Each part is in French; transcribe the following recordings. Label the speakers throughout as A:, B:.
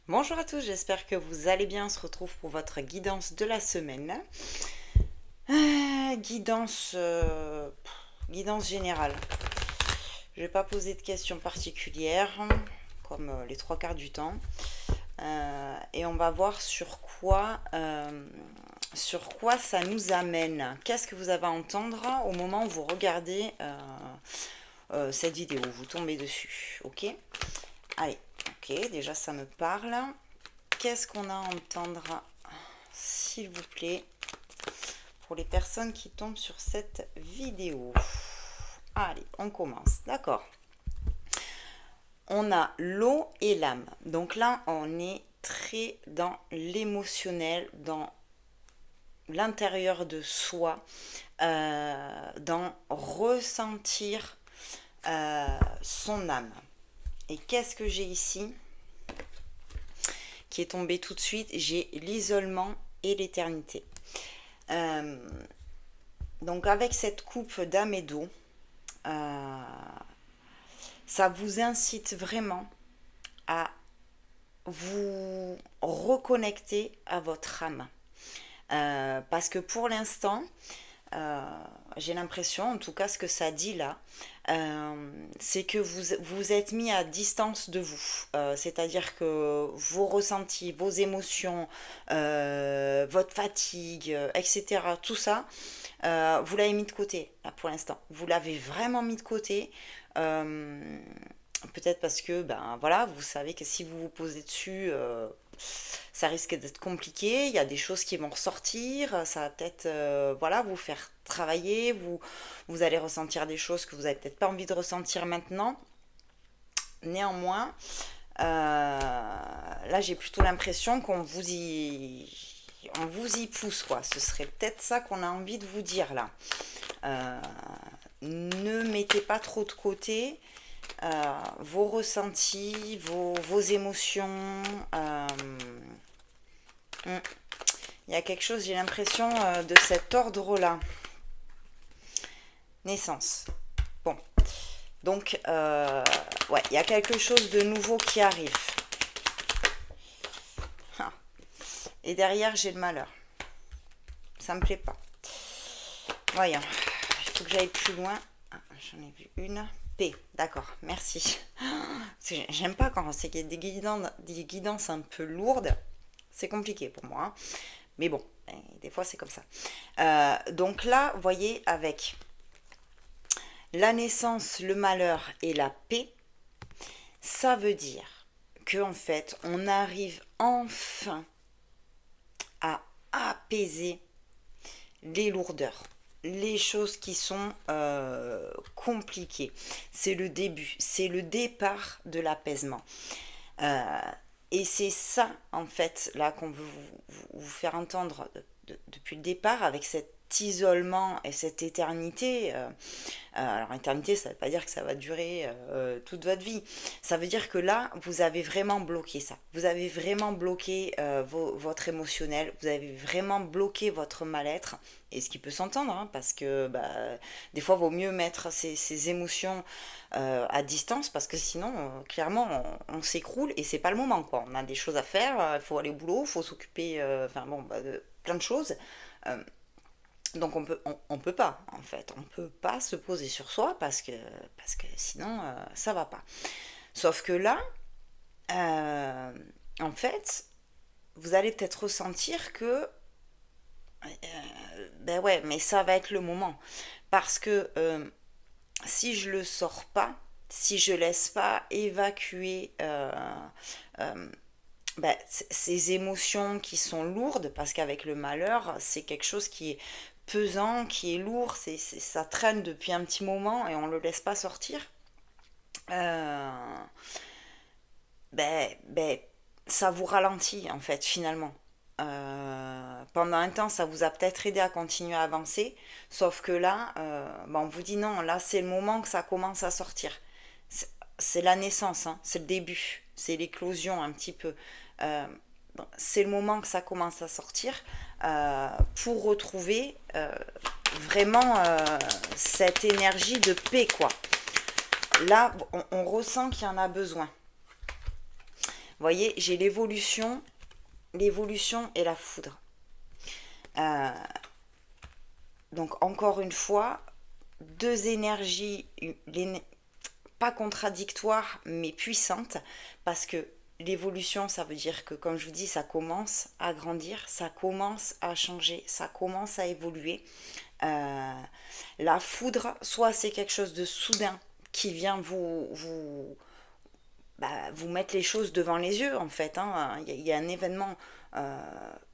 A: Bonjour à tous, j'espère que vous allez bien. On se retrouve pour votre guidance de la semaine. Guidance générale. Je vais pas poser de questions particulières, comme les trois quarts du temps. Et on va voir sur quoi ça nous amène. Qu'est-ce que vous avez à entendre au moment où vous regardez cette vidéo, vous tombez dessus, ok? Allez, ok, déjà ça me parle. Qu'est-ce qu'on a à entendre, s'il vous plaît, pour les personnes qui tombent sur cette vidéo? Allez, on commence. D'accord. On a l'eau et l'âme. Donc là, on est très dans l'émotionnel, dans l'intérieur de soi, dans ressentir son âme. Et qu'est-ce que j'ai ici qui est tombé tout de suite? J'ai l'isolement et l'éternité. Euh, donc avec cette coupe d'âme et d'eau, euh, ça vous incite vraiment à vous reconnecter à votre âme. Parce que pour l'instant, euh, j'ai l'impression, en tout cas ce que ça dit là, c'est que vous êtes mis à distance de vous. C'est-à-dire que vos ressentis, vos émotions, votre fatigue, etc., tout ça, vous l'avez mis de côté, là, pour l'instant. Vous l'avez vraiment mis de côté. Euh, Peut-être parce que, ben voilà, vous savez que si vous vous posez dessus, ça risque d'être compliqué. Il y a des choses qui vont ressortir. Ça va peut-être, voilà, vous faire travailler. Vous allez ressentir des choses que vous n'avez peut-être pas envie de ressentir maintenant. Néanmoins, là, j'ai plutôt l'impression on vous y pousse, quoi. Ce serait peut-être ça qu'on a envie de vous dire là. Euh, Ne mettez pas trop de côté vos ressentis, vos émotions. Hmm. Il y a quelque chose, j'ai l'impression, de cet ordre-là. Naissance. Bon. Donc, ouais, il y a quelque chose de nouveau qui arrive. Ah. Et derrière, j'ai le malheur. Ça me plaît pas. Voyons. Il faut que j'aille plus loin. Ah, j'en ai vu une. P. D'accord, merci. J'aime pas quand c'est des guidances un peu lourdes. C'est compliqué pour moi, hein. Mais bon, des fois c'est comme ça. Donc là, vous voyez, avec la naissance, le malheur et la paix, ça veut dire que en fait, on arrive enfin à apaiser les lourdeurs, les choses qui sont compliquées. C'est le début, c'est le départ de l'apaisement. Euh, et c'est ça, en fait, là qu'on veut vous faire entendre depuis le départ, avec cet isolement et cette éternité. Alors, éternité, ça ne veut pas dire que ça va durer toute votre vie. Ça veut dire que là, vous avez vraiment bloqué ça. Vous avez vraiment bloqué votre émotionnel. Vous avez vraiment bloqué votre mal-être. Et ce qui peut s'entendre, hein, parce que bah, des fois, il vaut mieux mettre ces émotions à distance, parce que sinon, clairement, on s'écroule et c'est pas le moment, quoi. On a des choses à faire, il faut aller au boulot, il faut s'occuper, enfin bon, bah, de plein de choses. Euh, donc on peut pas, en fait, on peut pas se poser sur soi parce que sinon ça va pas. Sauf que là, euh, en fait, vous allez peut-être ressentir que ben ouais, mais ça va être le moment. Parce que si je le sors pas, si je laisse pas évacuer ben, ces émotions qui sont lourdes, parce qu'avec le malheur, c'est quelque chose qui est pesant, qui est lourd, ça traîne depuis un petit moment et on ne le laisse pas sortir. Euh, ben, ça vous ralentit en fait finalement. Pendant un temps, ça vous a peut-être aidé à continuer à avancer, sauf que là, ben, on vous dit non, là c'est le moment que ça commence à sortir. C'est la naissance, hein, c'est le début, c'est l'éclosion un petit peu. Euh, bon, c'est le moment que ça commence à sortir pour retrouver vraiment cette énergie de paix, quoi. Là, on ressent qu'il y en a besoin. voyez, j'ai l'évolution et la foudre. Donc encore une fois, deux énergies pas contradictoires mais puissantes, parce que l'évolution, ça veut dire que, comme je vous dis, ça commence à grandir, ça commence à changer, ça commence à évoluer. La foudre, soit c'est quelque chose de soudain qui vient vous mettre les choses devant les yeux, en fait. Hein. Y a un événement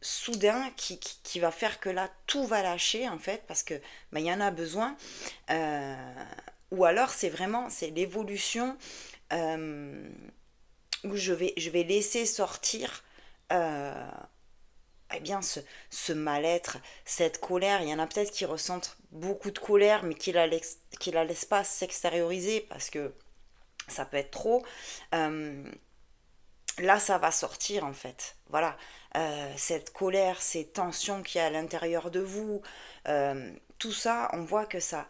A: soudain qui va faire que là, tout va lâcher, en fait, parce que il y en a besoin. Ou alors, c'est l'évolution où je vais laisser sortir eh bien, ce mal-être, cette colère. Il y en a peut-être qui ressentent beaucoup de colère, mais qui la laissent pas s'extérioriser parce que ça peut être trop. Là, ça va sortir en fait. Voilà. Cette colère, ces tensions qu'il y a à l'intérieur de vous, tout ça, on voit que ça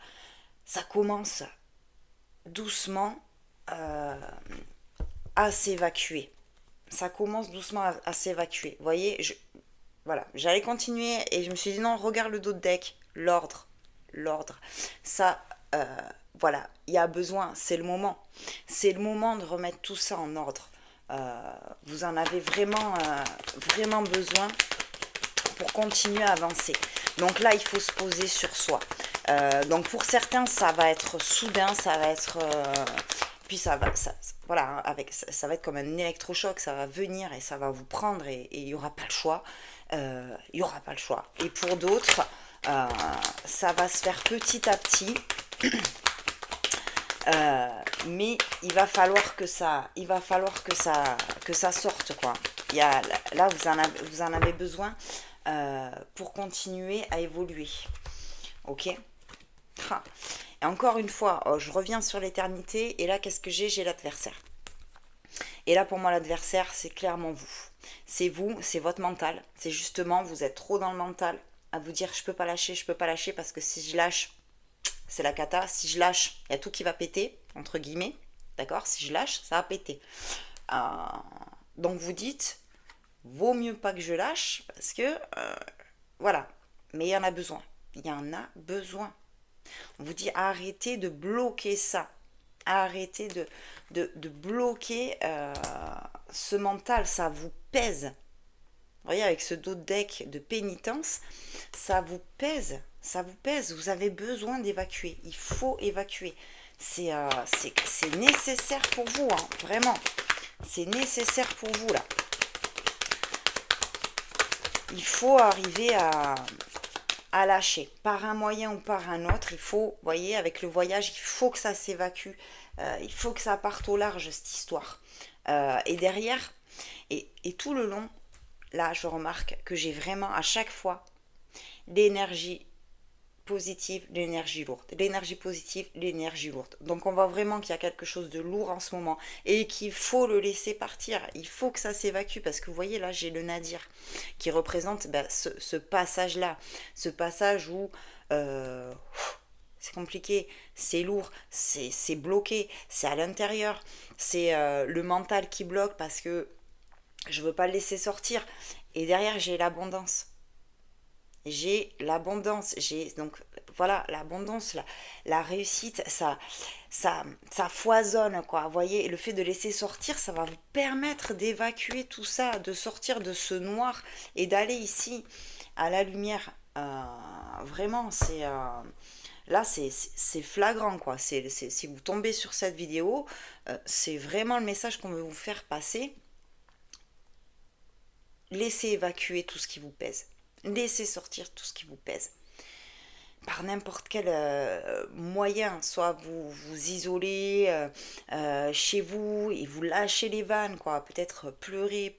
A: commence doucement à s'évacuer. Ça commence doucement à s'évacuer. Vous voyez, voilà, j'allais continuer et je me suis dit non, regarde le dos de deck, l'ordre. Ça, voilà, il y a besoin, c'est le moment. C'est le moment de remettre tout ça en ordre. Vous en avez vraiment besoin pour continuer à avancer. Donc là, il faut se poser sur soi. Donc pour certains, ça va être soudain, ça va être... puis voilà, ça va être comme un électrochoc, ça va venir et ça va vous prendre et il n'y aura pas le choix. Il n'y aura pas le choix. Et pour d'autres, ça va se faire petit à petit. Mais il va falloir que ça sorte, quoi. Là, vous en avez besoin pour continuer à évoluer. Ok. Et encore une fois, je reviens sur l'éternité. Et là, qu'est-ce que j'ai l'adversaire. Et là, pour moi, l'adversaire, c'est clairement vous. C'est vous, c'est votre mental. C'est justement, vous êtes trop dans le mental à vous dire, je peux pas lâcher, parce que si je lâche, c'est la cata. Si je lâche, il y a tout qui va péter, entre guillemets. D'accord. Si je lâche, ça va péter. Donc vous dites, vaut mieux pas que je lâche, parce que, voilà. Mais il y en a besoin. Il y en a besoin. On vous dit, arrêtez de bloquer ça. Arrêtez de bloquer ce mental, ça vous pèse. Vous voyez, avec ce dos de deck de pénitence, ça vous pèse, vous avez besoin d'évacuer, il faut évacuer. C'est nécessaire pour vous, hein, vraiment. C'est nécessaire pour vous, là. Il faut arriver à lâcher, par un moyen ou par un autre. Il faut, vous voyez, avec le voyage, il faut que ça s'évacue. Il faut que ça parte au large, cette histoire. Et derrière, et tout le long, là, je remarque que j'ai vraiment, à chaque fois, l'énergie positive, l'énergie lourde. L'énergie positive, l'énergie lourde. Donc, on voit vraiment qu'il y a quelque chose de lourd en ce moment et qu'il faut le laisser partir. Il faut que ça s'évacue parce que vous voyez, là, j'ai le nadir qui représente ce passage-là. Ce passage où... c'est compliqué, c'est lourd, c'est bloqué, c'est à l'intérieur, c'est le mental qui bloque parce que je veux pas le laisser sortir. Et derrière, j'ai l'abondance. Donc voilà, l'abondance, la réussite, ça foisonne, quoi. Vous voyez, le fait de laisser sortir, ça va vous permettre d'évacuer tout ça, de sortir de ce noir et d'aller ici à la lumière. Vraiment, là, c'est flagrant, quoi. Si vous tombez sur cette vidéo, c'est vraiment le message qu'on veut vous faire passer. Laissez évacuer tout ce qui vous pèse. Laissez sortir tout ce qui vous pèse. Par n'importe quel moyen, soit vous isolez chez vous et vous lâchez les vannes, quoi. Peut-être pleurer,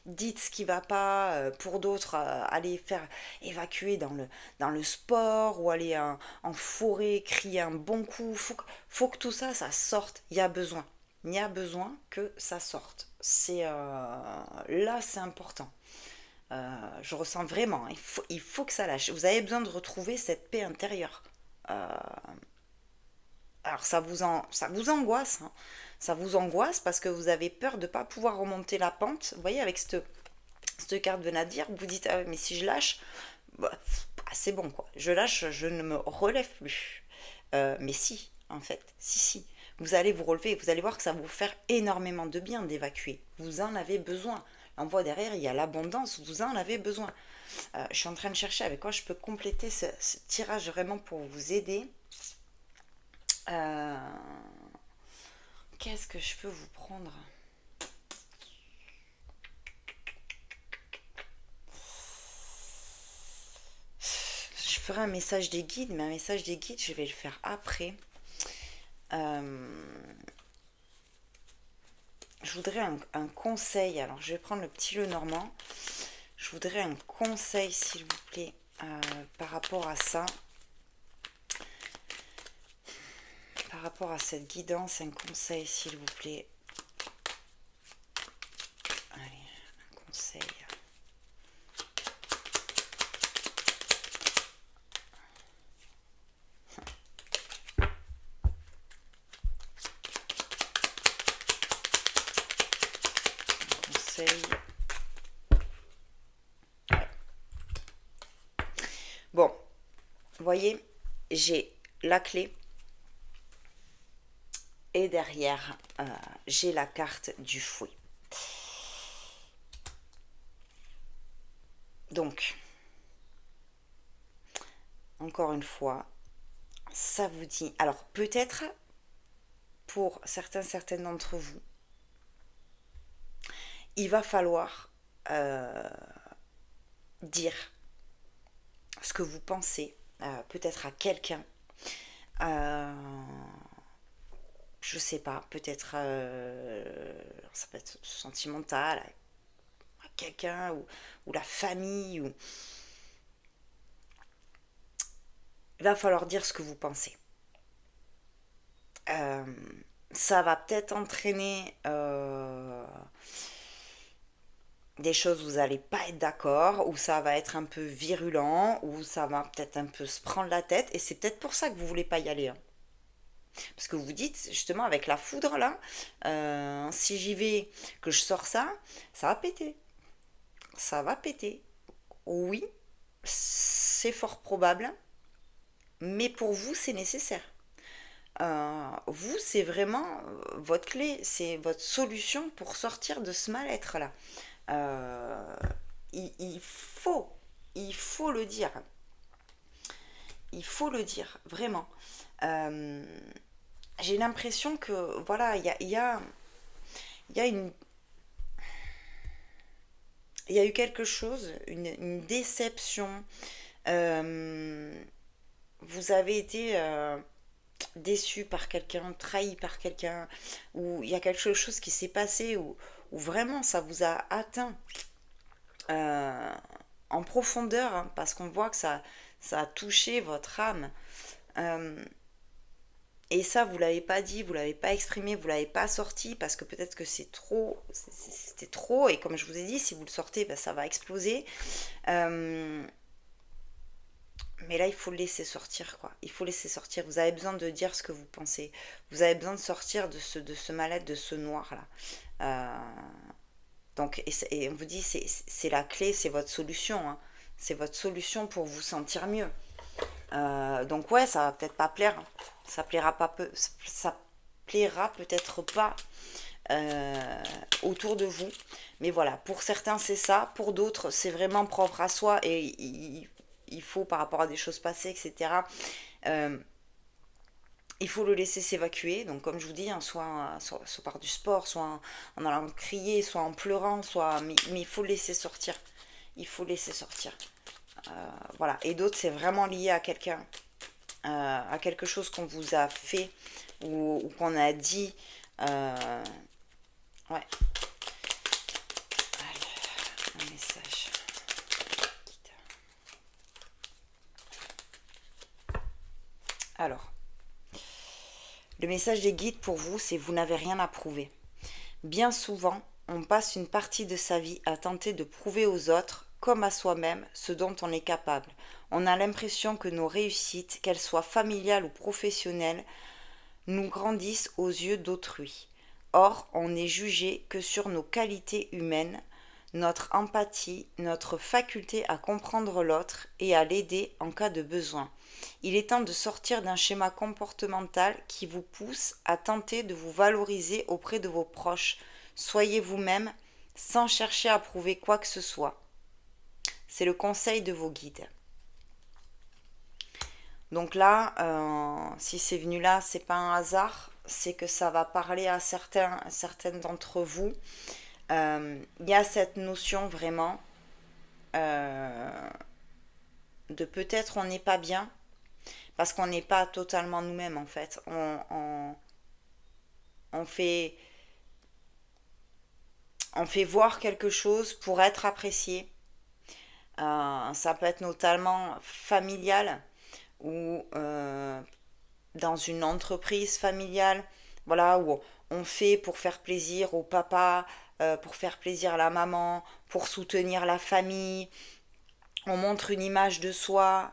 A: dites ce qui va pas. Pour d'autres, aller faire évacuer dans le sport ou aller en forêt, crier un bon coup. Faut que tout ça, ça sorte. Il y a besoin. Il y a besoin que ça sorte. Là, c'est important. Je ressens vraiment, il faut que ça lâche. Vous avez besoin de retrouver cette paix intérieure. Alors ça vous angoisse, hein. Ça vous angoisse parce que vous avez peur de ne pas pouvoir remonter la pente. Vous voyez, avec cette carte de Nadir, vous dites, ah, mais si je lâche, bah, c'est bon quoi. Je lâche, je ne me relève plus. Mais si, en fait, si. Vous allez vous relever, vous allez voir que ça va vous faire énormément de bien d'évacuer. Vous en avez besoin. On voit derrière, il y a l'abondance, vous en avez besoin. Je suis en train de chercher avec quoi je peux compléter ce tirage vraiment pour vous aider. Euh, Qu'est-ce que je peux vous prendre? Je ferai un message des guides, mais un message des guides, je vais le faire après. Je voudrais un conseil. Alors, je vais prendre le petit Lenormand. Je voudrais un conseil, s'il vous plaît, par rapport à ça. Par rapport à cette guidance, un conseil, s'il vous plaît. Allez, un conseil. Bon, vous voyez, j'ai la clé et derrière, j'ai la carte du fouet. Donc, encore une fois, ça vous dit... Alors, peut-être, pour certaines d'entre vous, il va falloir dire ce que vous pensez, peut-être à quelqu'un. Je sais pas, peut-être ça peut être sentimental, à quelqu'un ou la famille. Il va falloir dire ce que vous pensez. Ça va peut-être entraîner des choses où vous n'allez pas être d'accord, où ça va être un peu virulent, où ça va peut-être un peu se prendre la tête, et c'est peut-être pour ça que vous voulez pas y aller, hein. Parce que vous dites, justement, avec la foudre, là, si j'y vais, que je sors ça, ça va péter. Ça va péter. Oui, c'est fort probable, mais pour vous, c'est nécessaire. Vous, c'est vraiment votre clé, c'est votre solution pour sortir de ce mal-être-là. Euh, il faut le dire. Il faut le dire, vraiment. Euh, j'ai l'impression que, voilà, il y a une... Il y a eu quelque chose, une déception. Euh, vous avez été déçu par quelqu'un, trahi par quelqu'un, ou il y a quelque chose qui s'est passé, où vraiment ça vous a atteint euh, en profondeur, hein, parce qu'on voit que ça a touché votre âme. Euh, et ça, vous l'avez pas dit, vous l'avez pas exprimé, vous l'avez pas sorti, parce que peut-être que c'était trop, et comme je vous ai dit, si vous le sortez, ben, ça va exploser. Euh, mais là, il faut le laisser sortir, quoi. Il faut laisser sortir. Vous avez besoin de dire ce que vous pensez. Vous avez besoin de sortir de ce mal-être, de ce noir-là. Donc, et on vous dit, c'est la clé, c'est votre solution, hein. C'est votre solution pour vous sentir mieux. Donc ouais, ça va peut-être pas plaire. Ça plaira pas peu. Ça plaira peut-être pas autour de vous. Mais voilà, pour certains c'est ça, pour d'autres c'est vraiment propre à soi et il faut par rapport à des choses passées, etc. Euh, il faut le laisser s'évacuer. Donc comme je vous dis, hein, soit par du sport, soit en allant crier, soit en pleurant, mais il faut le laisser sortir. Il faut laisser sortir. Voilà. Et d'autres, c'est vraiment lié à quelqu'un, à quelque chose qu'on vous a fait ou qu'on a dit. Ouais. Allez, un message. Alors, le message des guides pour vous, c'est vous n'avez rien à prouver. Bien souvent, on passe une partie de sa vie à tenter de prouver aux autres, comme à soi-même, ce dont on est capable. On a l'impression que nos réussites, qu'elles soient familiales ou professionnelles, nous grandissent aux yeux d'autrui. Or, on n'est jugé que sur nos qualités humaines, notre empathie, notre faculté à comprendre l'autre et à l'aider en cas de besoin. Il est temps de sortir d'un schéma comportemental qui vous pousse à tenter de vous valoriser auprès de vos proches. Soyez vous-même sans chercher à prouver quoi que ce soit. C'est le conseil de vos guides. Donc là, si c'est venu là, c'est pas un hasard, c'est que ça va parler à certaines d'entre vous. Il y a cette notion vraiment de peut-être on n'est pas bien, parce qu'on n'est pas totalement nous-mêmes en fait. On fait, on fait voir quelque chose pour être apprécié. Ça peut être notamment familial ou dans une entreprise familiale, voilà, où on fait pour faire plaisir au papa, pour faire plaisir à la maman, pour soutenir la famille. On montre une image de soi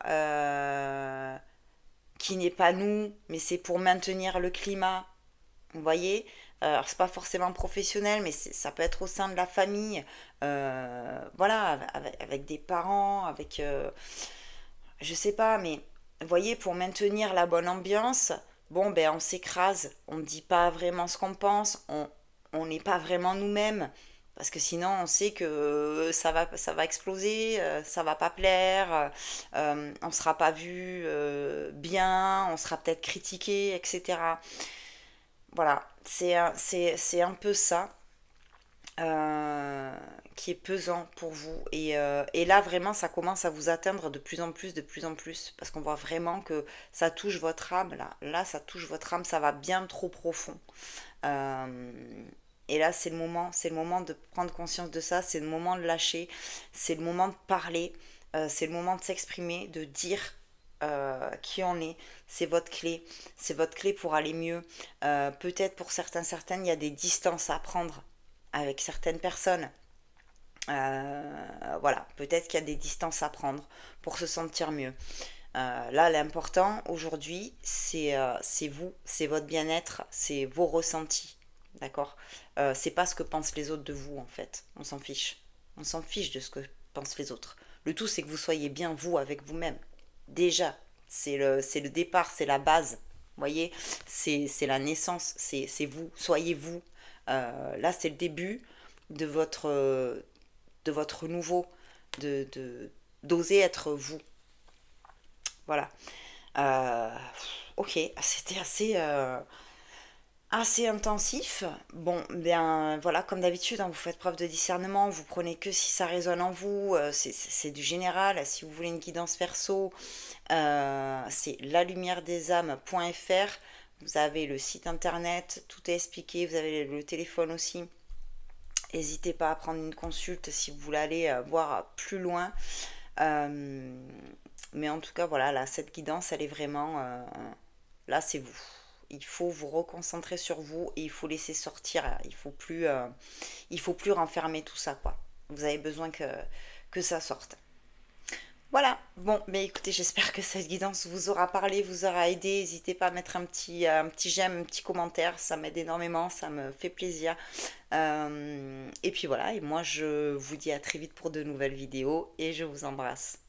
A: qui n'est pas nous, mais c'est pour maintenir le climat. Vous voyez, alors c'est pas forcément professionnel, mais ça peut être au sein de la famille, voilà, avec des parents, avec, je sais pas, mais vous voyez, pour maintenir la bonne ambiance, bon, ben on s'écrase, on ne dit pas vraiment ce qu'on pense, on n'est pas vraiment nous-mêmes, parce que sinon on sait que ça va exploser, ça va pas plaire, on sera pas vu bien, on sera peut-être critiqué, etc. Voilà, c'est un peu ça qui est pesant pour vous. Et là, vraiment, ça commence à vous atteindre de plus en plus, parce qu'on voit vraiment que ça touche votre âme, là. Là, ça touche votre âme, ça va bien trop profond. Euh, et là, c'est le moment de prendre conscience de ça, c'est le moment de lâcher, c'est le moment de parler, c'est le moment de s'exprimer, de dire qui on est, c'est votre clé pour aller mieux. Peut-être pour certaines, il y a des distances à prendre avec certaines personnes. Voilà, peut-être qu'il y a des distances à prendre pour se sentir mieux. Là, l'important aujourd'hui, c'est vous, c'est votre bien-être, c'est vos ressentis. D'accord. C'est pas ce que pensent les autres de vous, en fait. On s'en fiche. On s'en fiche de ce que pensent les autres. Le tout, c'est que vous soyez bien vous avec vous-même. Déjà, c'est le départ, c'est la base. Vous voyez, c'est la naissance, c'est vous, soyez vous. Là, c'est le début de votre nouveau, d'oser être vous. Voilà. Euh, ok, c'était assez intensif. Bon, bien voilà, comme d'habitude, hein, vous faites preuve de discernement, vous prenez que si ça résonne en vous, c'est du général. Si vous voulez une guidance perso, c'est lalumieredesâmes.fr. Vous avez le site internet, tout est expliqué, vous avez le téléphone aussi. N'hésitez pas à prendre une consulte si vous voulez aller voir plus loin. Euh, mais en tout cas, voilà, là, cette guidance, elle est vraiment... là, c'est vous. Il faut vous reconcentrer sur vous et il faut laisser sortir. Il faut plus renfermer tout ça, quoi. Vous avez besoin que ça sorte. Voilà, bon, mais écoutez, j'espère que cette guidance vous aura parlé, vous aura aidé. N'hésitez pas à mettre un petit j'aime, un petit commentaire, ça m'aide énormément, ça me fait plaisir. Et puis voilà, et moi je vous dis à très vite pour de nouvelles vidéos et je vous embrasse.